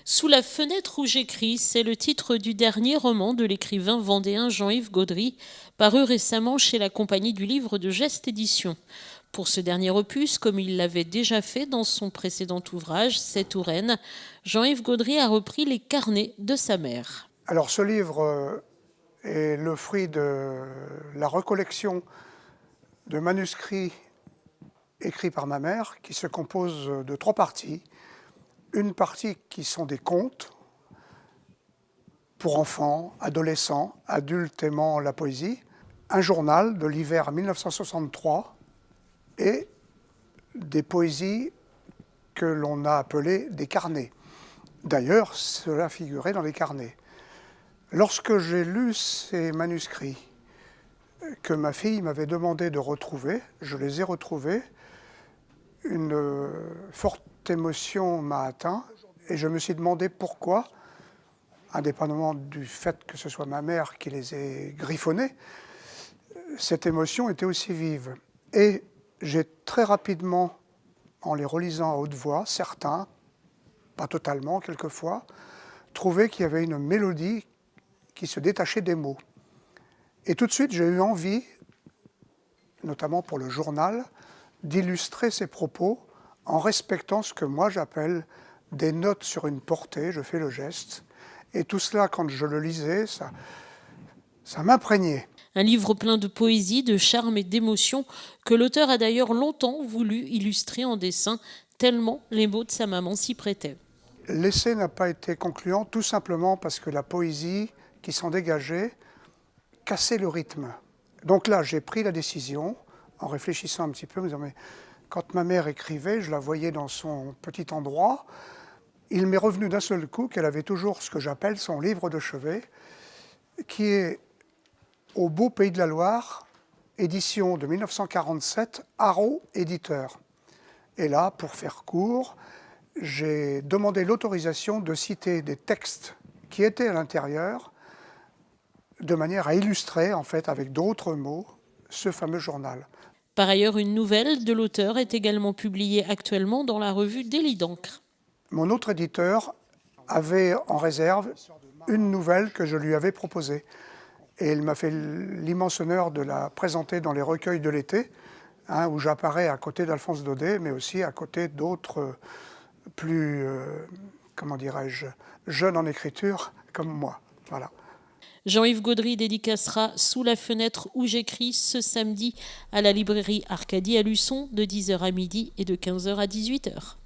Sous la fenêtre où j'écris, c'est le titre du dernier roman de l'écrivain vendéen Jean-Yves Gaudry, paru récemment chez la Compagnie du Livre de Geste Éditions. Pour ce dernier opus, comme il l'avait déjà fait dans son précédent ouvrage, C'est Touraine, Jean-Yves Gaudry a repris les carnets de sa mère. Alors ce livre est le fruit de la recollection de manuscrits écrits par ma mère, qui se compose de 3 parties. Une partie qui sont des contes pour enfants, adolescents, adultes aimant la poésie, un journal de l'hiver 1963 et des poésies que l'on a appelées des carnets. D'ailleurs, cela figurait dans les carnets. Lorsque j'ai lu ces manuscrits que ma fille m'avait demandé de retrouver, je les ai retrouvés. Une forte émotion m'a atteint et je me suis demandé pourquoi, indépendamment du fait que ce soit ma mère qui les ait griffonnés, cette émotion était aussi vive. Et j'ai très rapidement, en les relisant à haute voix, certains, pas totalement quelquefois, trouvé qu'il y avait une mélodie qui se détachait des mots. Et tout de suite, j'ai eu envie, notamment pour le journal, d'illustrer ces propos en respectant ce que moi j'appelle des notes sur une portée, je fais le geste. Et tout cela, quand je le lisais, ça m'imprégnait. Un livre plein de poésie, de charme et d'émotion que l'auteur a d'ailleurs longtemps voulu illustrer en dessin, tellement les mots de sa maman s'y prêtaient. L'essai n'a pas été concluant, tout simplement parce que la poésie qui s'en dégageait cassait le rythme. Donc là, j'ai pris la décision, en réfléchissant un petit peu, en me disant, mais quand ma mère écrivait, je la voyais dans son petit endroit, il m'est revenu d'un seul coup qu'elle avait toujours ce que j'appelle son livre de chevet, qui est Au beau pays de la Loire, édition de 1947, Haro éditeur. Et là, pour faire court, j'ai demandé l'autorisation de citer des textes qui étaient à l'intérieur, de manière à illustrer, en fait, avec d'autres mots, ce fameux journal. Par ailleurs, une nouvelle de l'auteur est également publiée actuellement dans la revue Délit d'encre. Mon autre éditeur avait en réserve une nouvelle que je lui avais proposée. Et il m'a fait l'immense honneur de la présenter dans les recueils de l'été, où j'apparais à côté d'Alphonse Daudet, mais aussi à côté d'autres plus, comment dirais-je, jeunes en écriture comme moi. Voilà. Jean-Yves Gaudry dédicacera Sous la fenêtre où j'écris ce samedi à la librairie Arcadie à Luçon de 10h à midi et de 15h à 18h.